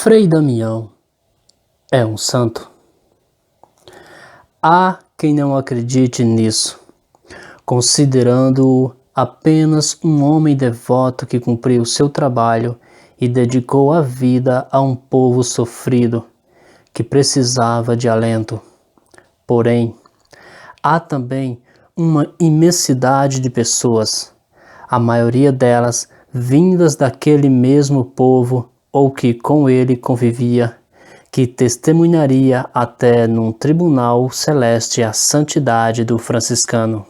Frei Damião é um santo? Há quem não acredite nisso, considerando-o apenas um homem devoto que cumpriu seu trabalho e dedicou a vida a um povo sofrido que precisava de alento. Porém, há também uma imensidade de pessoas, a maioria delas vindas daquele mesmo povo ou que com ele convivia, que testemunharia até num tribunal celeste a santidade do franciscano.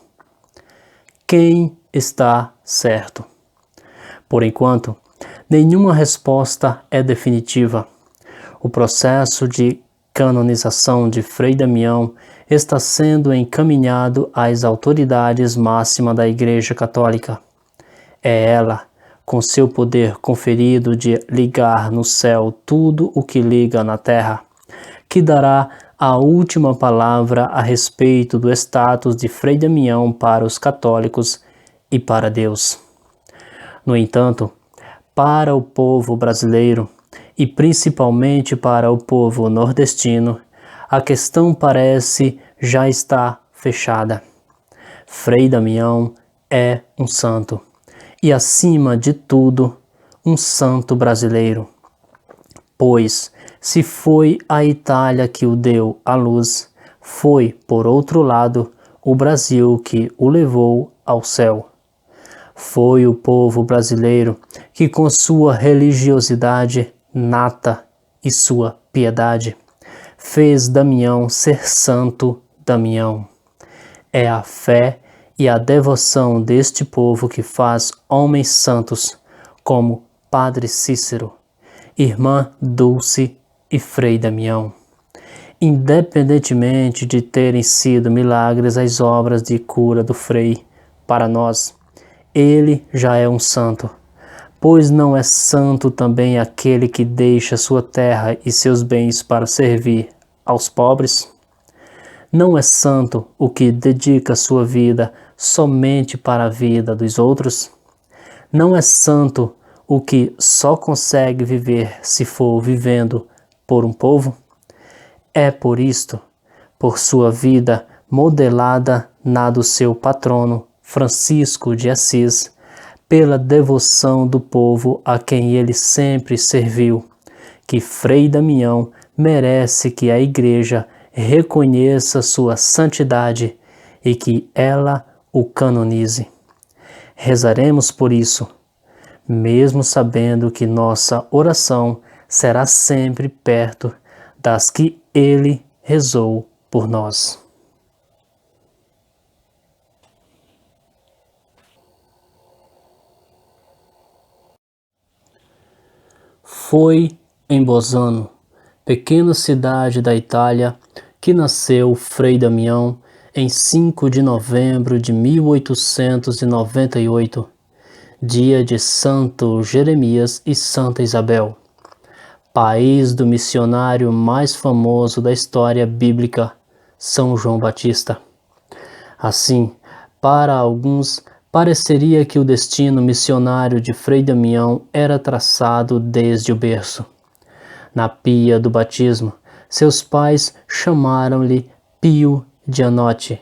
Quem está certo? Por enquanto, nenhuma resposta é definitiva. O processo de canonização de Frei Damião está sendo encaminhado às autoridades máximas da Igreja Católica. É ela, com seu poder conferido de ligar no céu tudo o que liga na terra, que dará a última palavra a respeito do status de Frei Damião para os católicos e para Deus. No entanto, para o povo brasileiro, e principalmente para o povo nordestino, a questão parece já estar fechada. Frei Damião é um santo, e acima de tudo, um santo brasileiro. Pois, se foi a Itália que o deu à luz, foi, por outro lado, o Brasil que o levou ao céu. Foi o povo brasileiro que, com sua religiosidade nata e sua piedade, fez Damião ser santo Damião. É a fé e a devoção deste povo que faz homens santos, como Padre Cícero, Irmã Dulce e Frei Damião. Independentemente de terem sido milagres as obras de cura do Frei, para nós, ele já é um santo, pois não é santo também aquele que deixa sua terra e seus bens para servir aos pobres? Não é santo o que dedica sua vida somente para a vida dos outros? Não é santo o que só consegue viver se for vivendo por um povo? É por isto, por sua vida modelada na do seu patrono Francisco de Assis, pela devoção do povo a quem ele sempre serviu, que Frei Damião merece que a Igreja reconheça sua santidade e que ela o canonize. Rezaremos por isso, mesmo sabendo que nossa oração será sempre perto das que ele rezou por nós. Foi em Bolzano, pequena cidade da Itália, que nasceu Frei Damião em 5 de novembro de 1898, dia de Santo Jeremias e Santa Isabel, país do missionário mais famoso da história bíblica, São João Batista. Assim, para alguns, pareceria que o destino missionário de Frei Damião era traçado desde o berço. Na pia do batismo, seus pais chamaram-lhe Pio Gianotti,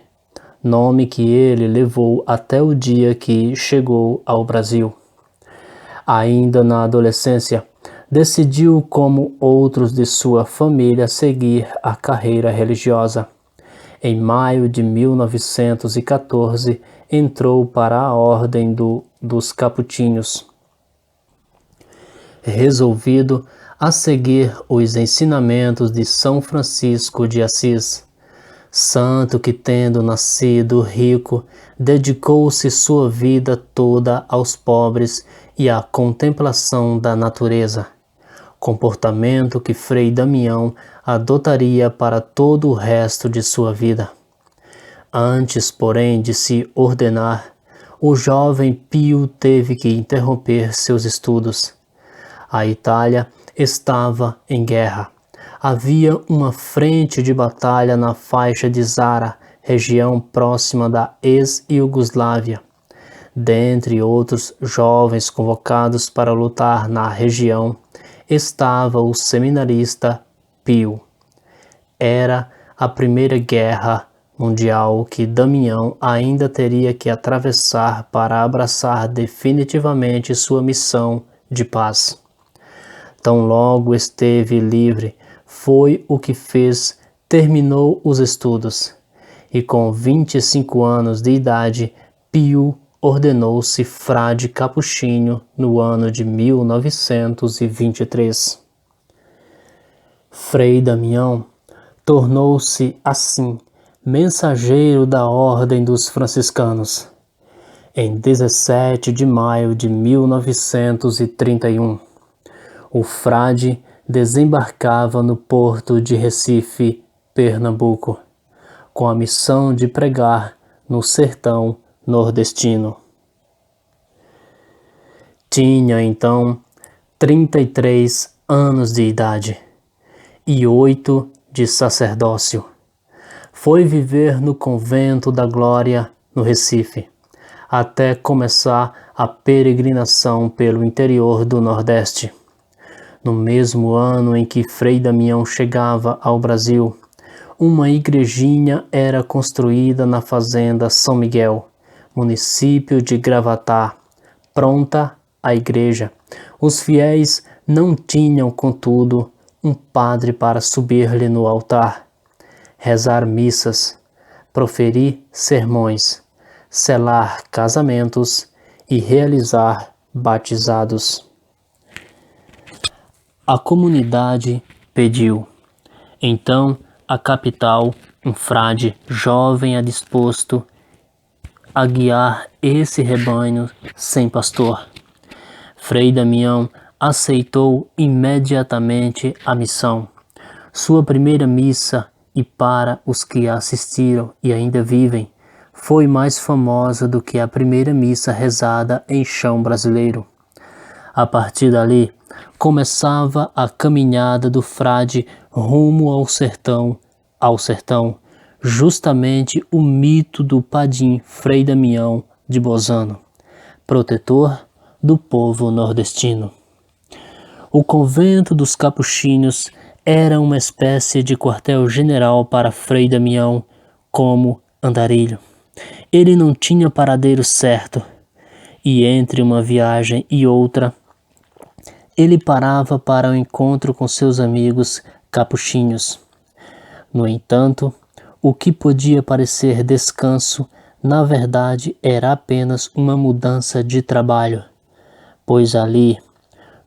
nome que ele levou até o dia que chegou ao Brasil. Ainda na adolescência, decidiu, como outros de sua família, seguir a carreira religiosa. Em maio de 1914, entrou para a Ordem dos Capuchinhos, resolvido a seguir os ensinamentos de São Francisco de Assis, santo que, tendo nascido rico, dedicou-se sua vida toda aos pobres e à contemplação da natureza, comportamento que Frei Damião adotaria para todo o resto de sua vida. Antes, porém, de se ordenar, o jovem Pio teve que interromper seus estudos. A Itália estava em guerra. Havia uma frente de batalha na faixa de Zara, região próxima da ex-Iugoslávia. Dentre outros jovens convocados para lutar na região, estava o seminarista Pio. Era a Primeira Guerra Mundial que Damião ainda teria que atravessar para abraçar definitivamente sua missão de paz. Tão logo esteve livre, foi o que fez, terminou os estudos, e com 25 anos de idade, Pio ordenou-se frade capuchinho no ano de 1923. Frei Damião tornou-se, assim, mensageiro da Ordem dos Franciscanos. Em 17 de maio de 1931, o frade desembarcava no porto de Recife, Pernambuco, com a missão de pregar no sertão nordestino. Tinha então 33 anos de idade e 8 de sacerdócio. Foi viver no Convento da Glória, no Recife, até começar a peregrinação pelo interior do Nordeste. No mesmo ano em que Frei Damião chegava ao Brasil, uma igrejinha era construída na fazenda São Miguel, município de Gravatá. Pronta a igreja, os fiéis não tinham, contudo, um padre para subir-lhe no altar, rezar missas, proferir sermões, selar casamentos e realizar batizados. A comunidade pediu. Então, a capital, um frade jovem a disposto a guiar esse rebanho sem pastor. Frei Damião aceitou imediatamente a missão. Sua primeira missa, e para os que a assistiram e ainda vivem, foi mais famosa do que a primeira missa rezada em chão brasileiro. A partir dali, começava a caminhada do frade rumo ao sertão, justamente o mito do Padim Frei Damião de Bozano, protetor do povo nordestino. O convento dos Capuchinhos era uma espécie de quartel-general para Frei Damião, como andarilho. Ele não tinha paradeiro certo, e entre uma viagem e outra, ele parava para o encontro com seus amigos capuchinhos. No entanto, o que podia parecer descanso, na verdade era apenas uma mudança de trabalho, pois ali,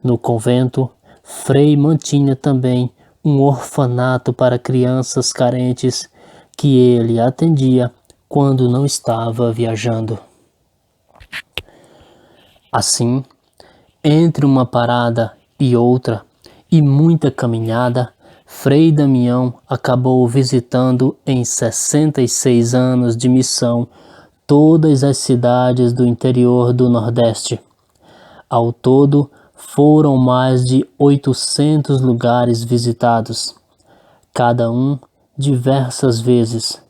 no convento, Frei mantinha também um orfanato para crianças carentes que ele atendia quando não estava viajando. Assim, entre uma parada e outra e muita caminhada, Frei Damião acabou visitando em 66 anos de missão todas as cidades do interior do Nordeste. Ao todo, foram mais de 800 lugares visitados, cada um diversas vezes,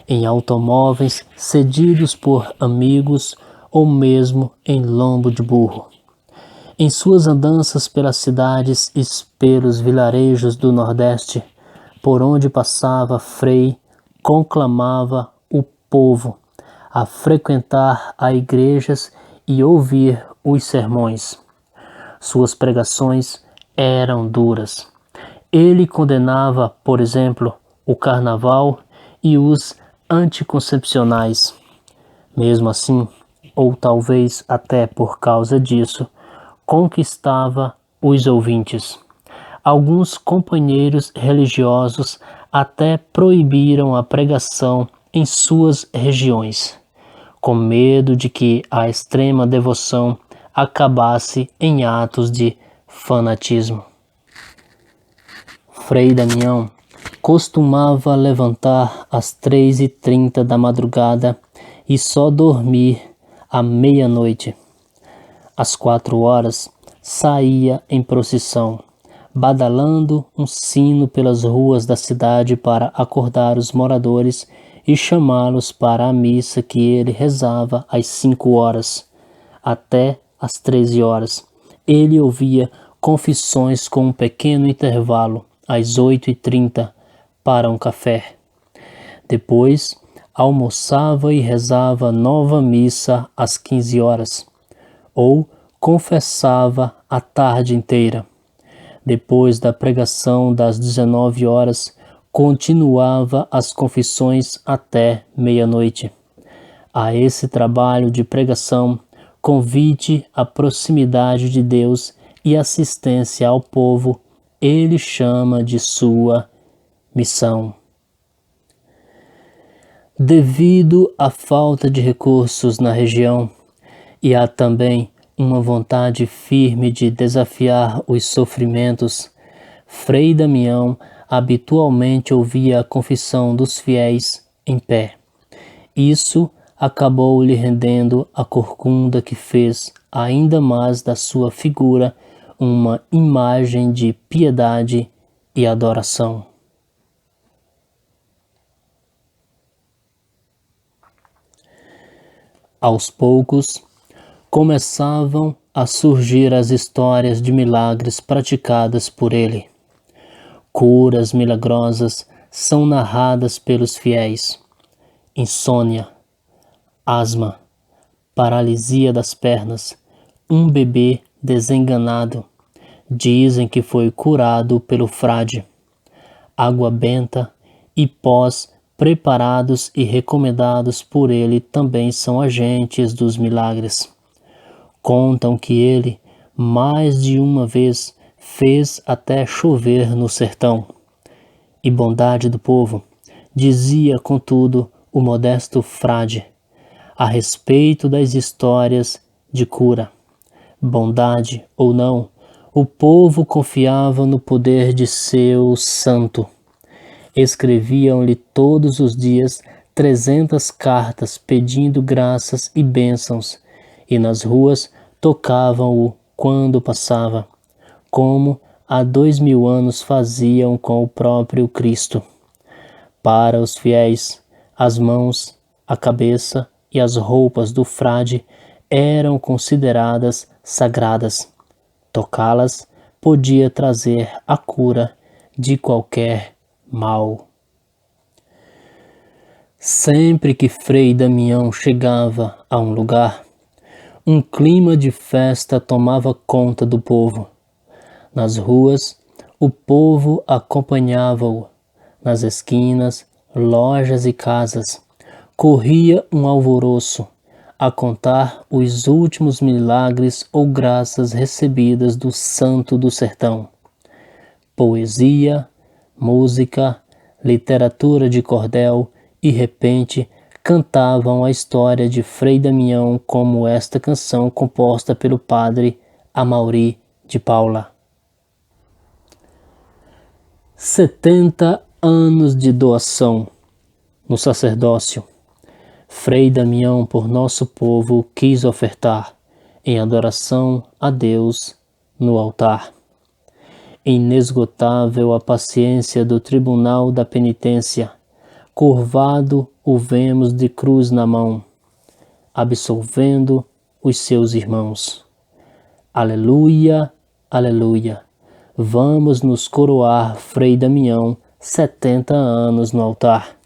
em automóveis cedidos por amigos ou mesmo em lombo de burro. Em suas andanças pelas cidades e pelos vilarejos do Nordeste, por onde passava, Frei conclamava o povo a frequentar as igrejas e ouvir os sermões. Suas pregações eram duras. Ele condenava, por exemplo, o carnaval e os anticoncepcionais. Mesmo assim, ou talvez até por causa disso, conquistava os ouvintes. Alguns companheiros religiosos até proibiram a pregação em suas regiões, com medo de que a extrema devoção acabasse em atos de fanatismo. Frei Damião costumava levantar às 3h30 da madrugada e só dormir à meia-noite. Às 4h saía em procissão, badalando um sino pelas ruas da cidade para acordar os moradores e chamá-los para a missa que ele rezava às 5h. Até às 13h, ele ouvia confissões com um pequeno intervalo, às 8h30, para um café. Depois, almoçava e rezava nova missa às 15 horas, ou confessava a tarde inteira. Depois da pregação das 19 horas, continuava as confissões até meia-noite. A esse trabalho de pregação, convite à proximidade de Deus e assistência ao povo, ele chama de sua missão. Devido à falta de recursos na região e há também uma vontade firme de desafiar os sofrimentos, Frei Damião habitualmente ouvia a confissão dos fiéis em pé. Isso acabou lhe rendendo a corcunda que fez ainda mais da sua figura uma imagem de piedade e adoração. Aos poucos, começavam a surgir as histórias de milagres praticadas por ele. Curas milagrosas são narradas pelos fiéis. Insônia, asma, paralisia das pernas, um bebê desenganado, dizem que foi curado pelo frade. Água benta e pós preparados e recomendados por ele também são agentes dos milagres. Contam que ele, mais de uma vez, fez até chover no sertão. E bondade do povo, dizia contudo o modesto frade, a respeito das histórias de cura. Bondade ou não, o povo confiava no poder de seu santo. Escreviam-lhe todos os dias 300 cartas pedindo graças e bênçãos, e nas ruas tocavam-o quando passava, como há 2000 anos faziam com o próprio Cristo. Para os fiéis, as mãos, a cabeça e as roupas do frade eram consideradas sagradas. Tocá-las podia trazer a cura de qualquer mal. Sempre que Frei Damião chegava a um lugar, um clima de festa tomava conta do povo. Nas ruas, o povo acompanhava-o. Nas esquinas, lojas e casas, corria um alvoroço a contar os últimos milagres ou graças recebidas do santo do sertão. Poesia, música, literatura de cordel e repente cantavam a história de Frei Damião, como esta canção composta pelo padre Amaury de Paula. 70 anos de doação no sacerdócio. Frei Damião por nosso povo quis ofertar em adoração a Deus no altar. Inesgotável a paciência do tribunal da penitência, curvado o vemos de cruz na mão, absolvendo os seus irmãos. Aleluia, aleluia, vamos nos coroar, Frei Damião, 70 anos no altar.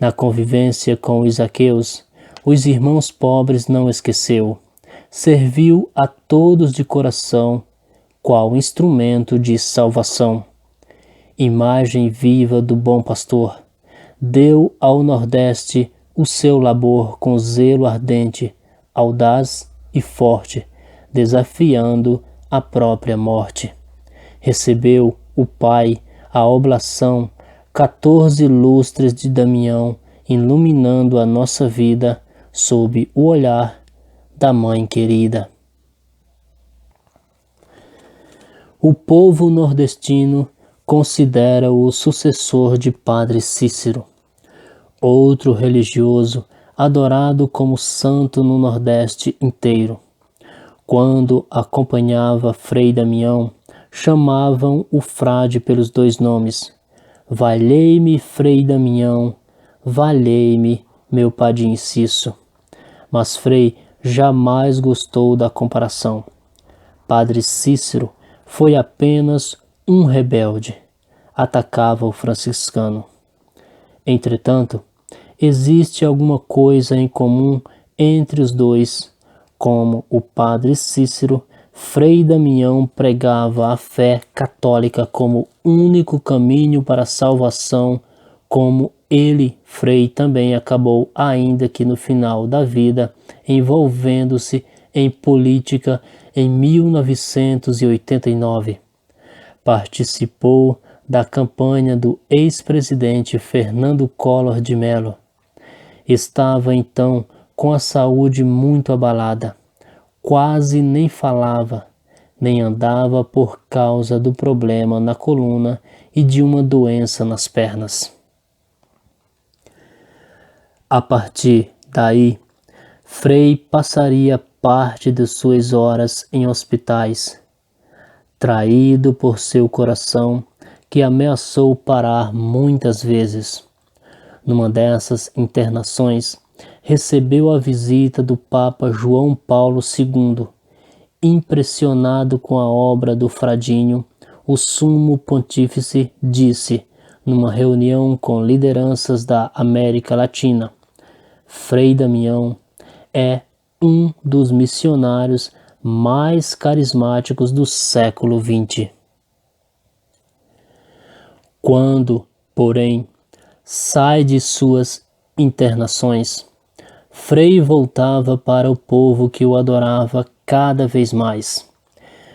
Na convivência com os Zaqueus, os irmãos pobres não esqueceu, serviu a todos de coração, qual instrumento de salvação. Imagem viva do bom pastor, deu ao Nordeste o seu labor com zelo ardente, audaz e forte, desafiando a própria morte. Recebeu o Pai a oblação, 14 lustres de Damião, iluminando a nossa vida sob o olhar da Mãe querida. O povo nordestino considera-o sucessor de Padre Cícero, outro religioso adorado como santo no Nordeste inteiro. Quando acompanhava Frei Damião, chamavam o frade pelos 2 nomes. Valei-me, Frei Damião, valei-me, meu padim Cício. Mas Frei jamais gostou da comparação. Padre Cícero foi apenas um rebelde, atacava o franciscano. Entretanto, existe alguma coisa em comum entre os dois, como o padre Cícero, Frei Damião pregava a fé católica como único caminho para a salvação, como ele, Frei, também acabou, ainda que no final da vida, envolvendo-se em política em 1989. Participou da campanha do ex-presidente Fernando Collor de Mello. Estava então com a saúde muito abalada. Quase nem falava, nem andava por causa do problema na coluna e de uma doença nas pernas. A partir daí, Frei passaria parte de suas horas em hospitais, traído por seu coração, que ameaçou parar muitas vezes. Numa dessas internações, recebeu a visita do Papa João Paulo II. Impressionado com a obra do Fradinho, o Sumo Pontífice disse, numa reunião com lideranças da América Latina: Frei Damião é um dos missionários mais carismáticos do século XX. Quando, porém, sai de suas internações, Frei voltava para o povo que o adorava cada vez mais.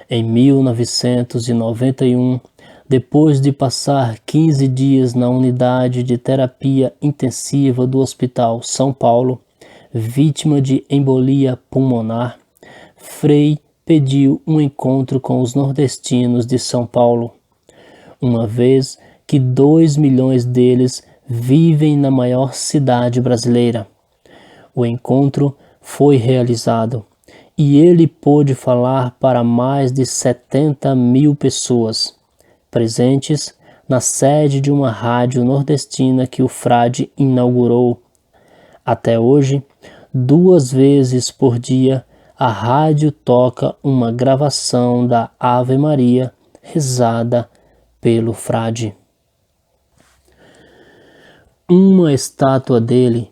Em 1991, depois de passar 15 dias na unidade de terapia intensiva do Hospital São Paulo, vítima de embolia pulmonar, Frei pediu um encontro com os nordestinos de São Paulo, uma vez que 2 milhões deles vivem na maior cidade brasileira. O encontro foi realizado e ele pôde falar para mais de 70 mil pessoas, presentes na sede de uma rádio nordestina que o frade inaugurou. Até hoje, 2 vezes por dia, a rádio toca uma gravação da Ave Maria rezada pelo frade. Uma estátua dele,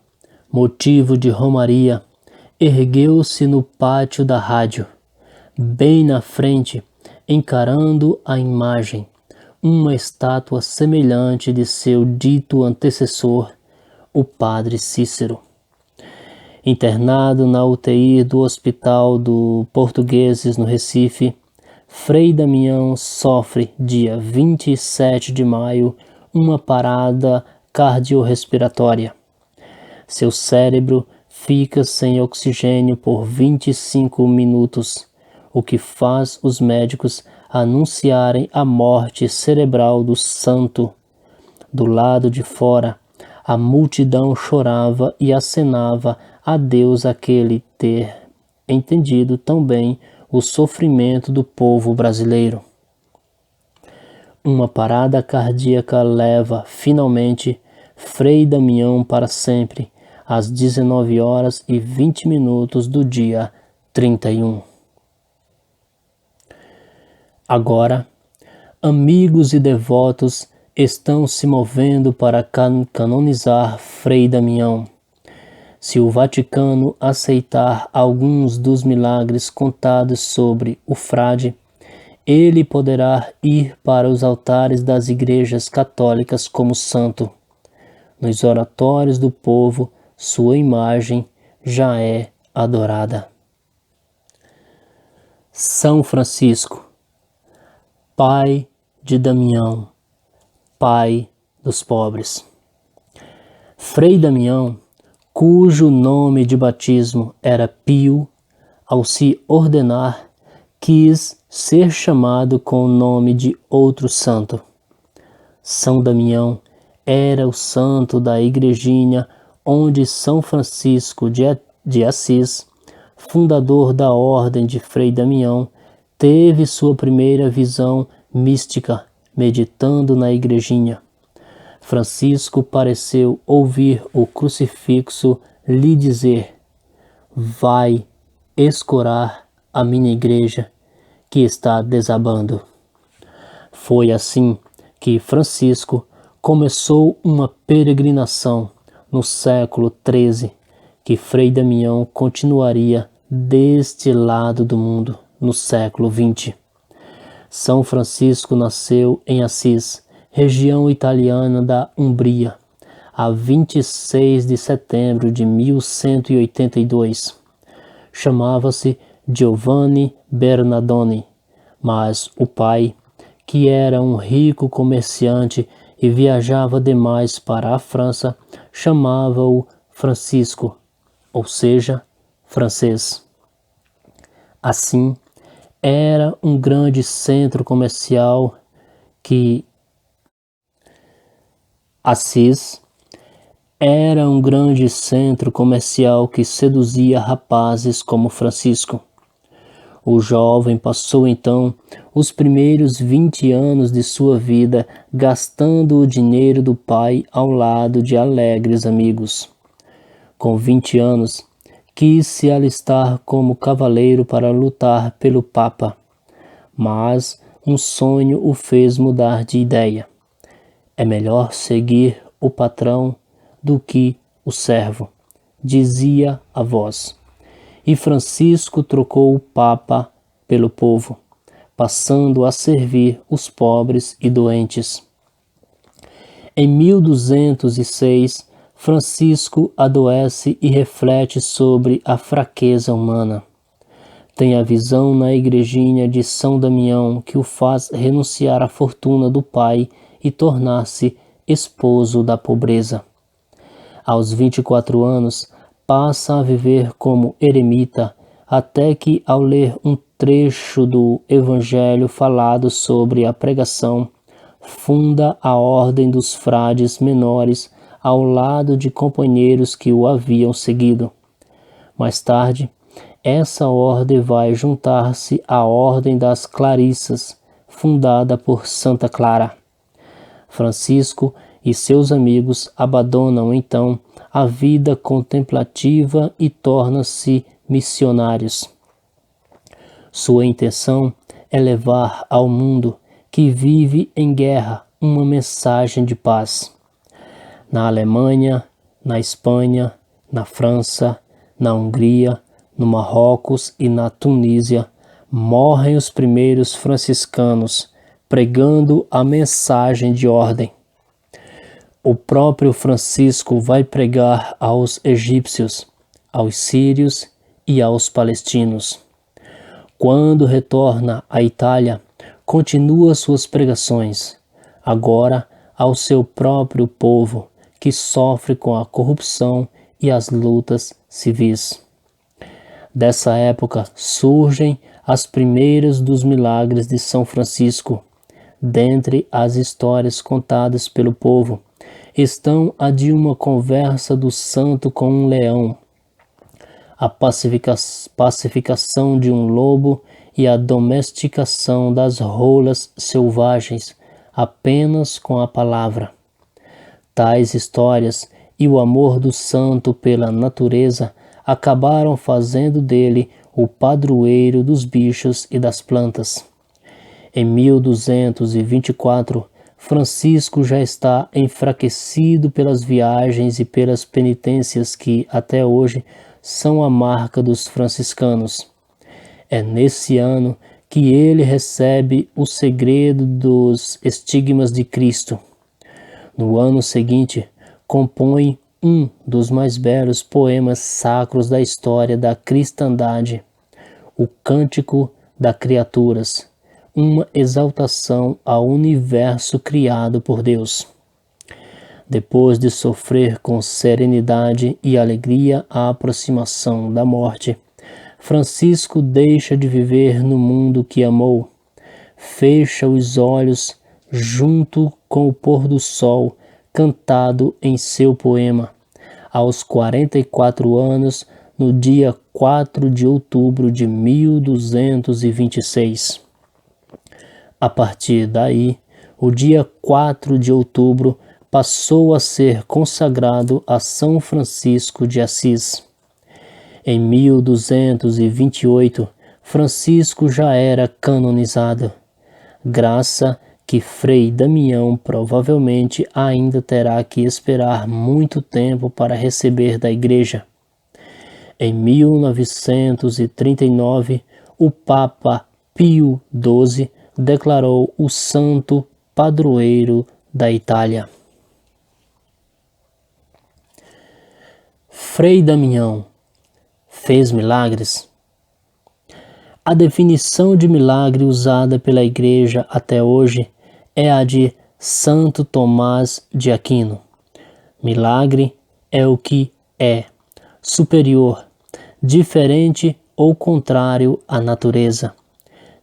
motivo de romaria, ergueu-se no pátio da rádio, bem na frente, encarando a imagem, uma estátua semelhante de seu dito antecessor, o padre Cícero. Internado na UTI do Hospital do Portugueses no Recife, Frei Damião sofre, dia 27 de maio, uma parada cardiorrespiratória. Seu cérebro fica sem oxigênio por 25 minutos, o que faz os médicos anunciarem a morte cerebral do santo. Do lado de fora, a multidão chorava e acenava a Deus aquele ter entendido tão bem o sofrimento do povo brasileiro. Uma parada cardíaca leva, finalmente, Frei Damião para sempre, às 19h20 do dia 31. Agora, amigos e devotos estão se movendo para canonizar Frei Damião. Se o Vaticano aceitar alguns dos milagres contados sobre o frade, ele poderá ir para os altares das igrejas católicas como santo. Nos oratórios do povo, sua imagem já é adorada. São Francisco, pai de Damião, pai dos pobres. Frei Damião, cujo nome de batismo era Pio, ao se ordenar, quis ser chamado com o nome de outro santo. São Damião era o santo da igrejinha onde São Francisco de Assis, fundador da Ordem de Frei Damião, teve sua primeira visão mística, meditando na igrejinha. Francisco pareceu ouvir o crucifixo lhe dizer: vai escorar a minha igreja, que está desabando. Foi assim que Francisco começou uma peregrinação no século XIII, que Frei Damião continuaria deste lado do mundo no século XX. São Francisco nasceu em Assis, região italiana da Umbria, a 26 de setembro de 1182. Chamava-se Giovanni Bernardoni, mas o pai, que era um rico comerciante e viajava demais para a França, chamava-o Francisco, ou seja, francês. Assim, era um grande centro comercial que Assis era um grande centro comercial que seduzia rapazes como Francisco. O jovem passou então os primeiros 20 anos de sua vida gastando o dinheiro do pai ao lado de alegres amigos. Com 20 anos, quis se alistar como cavaleiro para lutar pelo Papa, mas um sonho o fez mudar de ideia. É melhor seguir o patrão do que o servo, dizia a voz. E Francisco trocou o Papa pelo povo, passando a servir os pobres e doentes. Em 1206, Francisco adoece e reflete sobre a fraqueza humana. Tem a visão na igrejinha de São Damião que o faz renunciar à fortuna do pai e tornar-se esposo da pobreza. Aos 24 anos, passa a viver como eremita, até que, ao ler um trecho do Evangelho falado sobre a pregação, funda a Ordem dos Frades Menores ao lado de companheiros que o haviam seguido. Mais tarde, essa ordem vai juntar-se à Ordem das Clarissas, fundada por Santa Clara. Francisco e seus amigos abandonam então a vida contemplativa e tornam-se missionários. Sua intenção é levar ao mundo que vive em guerra uma mensagem de paz. Na Alemanha, na Espanha, na França, na Hungria, no Marrocos e na Tunísia, morrem os primeiros franciscanos, pregando a mensagem de ordem. O próprio Francisco vai pregar aos egípcios, aos sírios e aos palestinos. Quando retorna à Itália, continua suas pregações, agora ao seu próprio povo, que sofre com a corrupção e as lutas civis. Dessa época surgem as primeiras dos milagres de São Francisco. Dentre as histórias contadas pelo povo, estão a de uma conversa do santo com um leão, a pacificação de um lobo e a domesticação das rolas selvagens, apenas com a palavra. Tais histórias e o amor do santo pela natureza acabaram fazendo dele o padroeiro dos bichos e das plantas. Em 1224, Francisco já está enfraquecido pelas viagens e pelas penitências que, até hoje, são a marca dos franciscanos. É nesse ano que ele recebe o segredo dos estigmas de Cristo. No ano seguinte, compõe um dos mais belos poemas sacros da história da cristandade, o Cântico das Criaturas, uma exaltação ao universo criado por Deus. Depois de sofrer com serenidade e alegria a aproximação da morte, Francisco deixa de viver no mundo que amou, fecha os olhos junto com o pôr do sol cantado em seu poema, aos 44 anos, no dia 4 de outubro de 1226. A partir daí, o dia 4 de outubro passou a ser consagrado a São Francisco de Assis. Em 1228, Francisco já era canonizado, graça que Frei Damião provavelmente ainda terá que esperar muito tempo para receber da Igreja. Em 1939, o Papa Pio XII declarou o santo padroeiro da Itália. Frei Damião fez milagres? A definição de milagre usada pela Igreja até hoje é a de Santo Tomás de Aquino. Milagre é o que é superior, diferente ou contrário à natureza,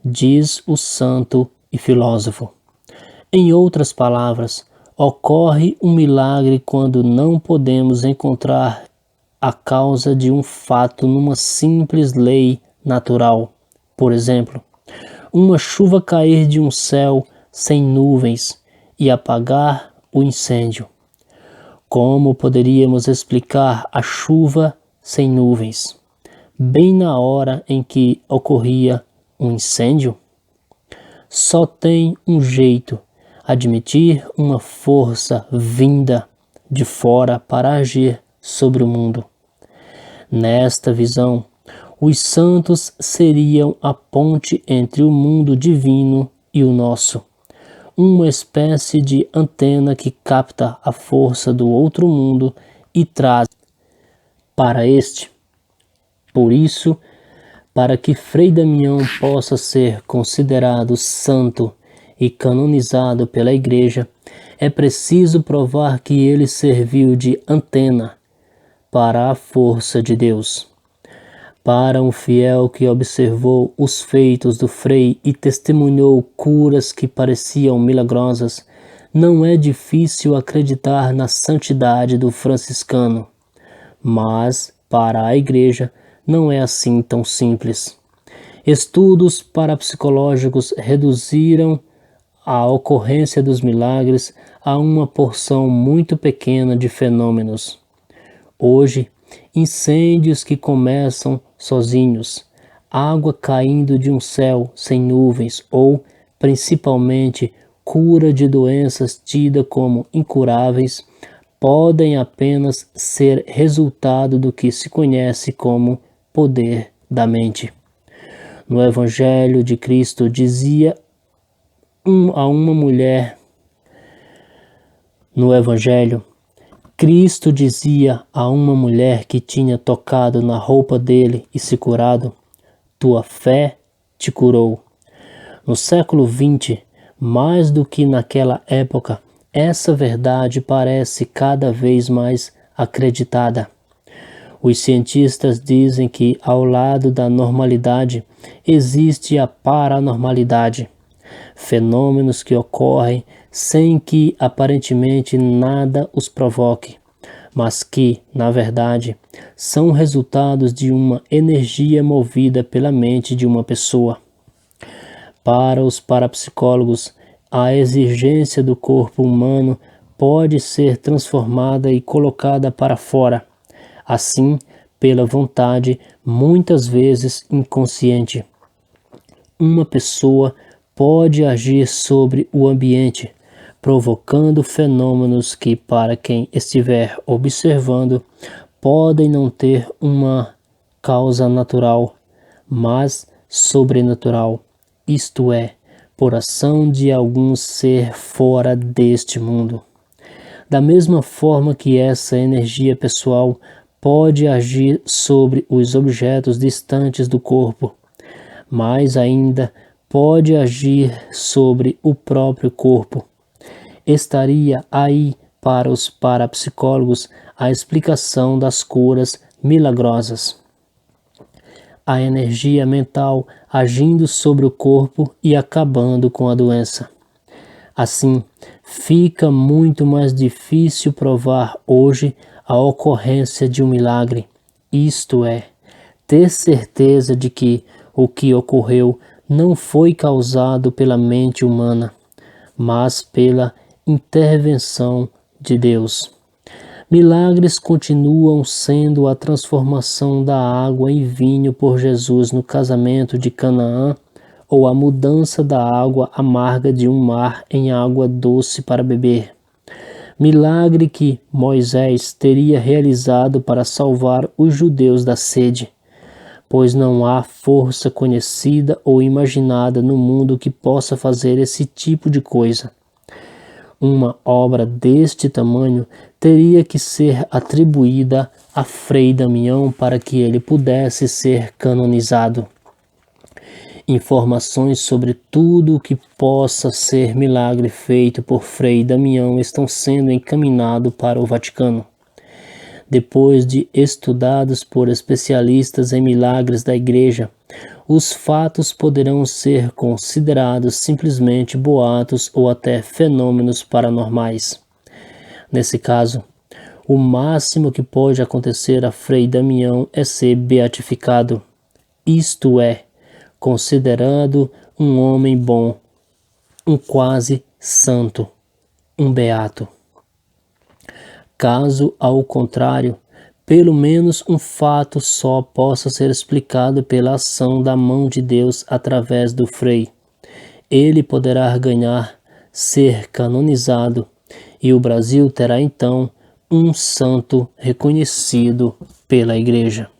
diz o santo e filósofo. Em outras palavras, ocorre um milagre quando não podemos encontrar a causa de um fato numa simples lei natural. Por exemplo, uma chuva cair de um céu sem nuvens e apagar o incêndio. Como poderíamos explicar a chuva sem nuvens, bem na hora em que ocorria um incêndio? Só tem um jeito: admitir uma força vinda de fora para agir sobre o mundo. Nesta visão, os santos seriam a ponte entre o mundo divino e o nosso, uma espécie de antena que capta a força do outro mundo e traz para este. Por isso, para que Frei Damião possa ser considerado santo e canonizado pela Igreja, é preciso provar que ele serviu de antena para a força de Deus. Para um fiel que observou os feitos do Frei e testemunhou curas que pareciam milagrosas, não é difícil acreditar na santidade do franciscano. Mas, para a Igreja, não é assim tão simples. Estudos parapsicológicos reduziram a ocorrência dos milagres a uma porção muito pequena de fenômenos. Hoje, incêndios que começam sozinhos, água caindo de um céu sem nuvens ou, principalmente, cura de doenças tidas como incuráveis, podem apenas ser resultado do que se conhece como poder da mente. No Evangelho de Cristo dizia a uma mulher, Cristo dizia a uma mulher que tinha tocado na roupa dele e se curado: tua fé te curou. No século XX, mais do que naquela época, essa verdade parece cada vez mais acreditada. Os cientistas dizem que ao lado da normalidade existe a paranormalidade, fenômenos que ocorrem sem que aparentemente nada os provoque, mas que, na verdade, são resultados de uma energia movida pela mente de uma pessoa. Para os parapsicólogos, a exigência do corpo humano pode ser transformada e colocada para fora, assim, pela vontade, muitas vezes inconsciente. Uma pessoa pode agir sobre o ambiente, provocando fenômenos que, para quem estiver observando, podem não ter uma causa natural, mas sobrenatural, isto é, por ação de algum ser fora deste mundo. Da mesma forma que essa energia pessoal pode agir sobre os objetos distantes do corpo, mais ainda pode agir sobre o próprio corpo. Estaria aí para os parapsicólogos a explicação das curas milagrosas. A energia mental agindo sobre o corpo e acabando com a doença. Assim, fica muito mais difícil provar hoje a ocorrência de um milagre, isto é, ter certeza de que o que ocorreu não foi causado pela mente humana, mas pela intervenção de Deus. Milagres continuam sendo a transformação da água em vinho por Jesus no casamento de Canaã, ou a mudança da água amarga de um mar em água doce para beber. Milagre que Moisés teria realizado para salvar os judeus da sede, pois não há força conhecida ou imaginada no mundo que possa fazer esse tipo de coisa. Uma obra deste tamanho teria que ser atribuída a Frei Damião para que ele pudesse ser canonizado. Informações sobre tudo o que possa ser milagre feito por Frei Damião estão sendo encaminhadas para o Vaticano. Depois de estudados por especialistas em milagres da Igreja, os fatos poderão ser considerados simplesmente boatos ou até fenômenos paranormais. Nesse caso, o máximo que pode acontecer a Frei Damião é ser beatificado, isto é, considerado um homem bom, um quase santo, um beato. Caso, ao contrário, pelo menos um fato só possa ser explicado pela ação da mão de Deus através do Frei, ele poderá ganhar, ser canonizado, e o Brasil terá então um santo reconhecido pela Igreja.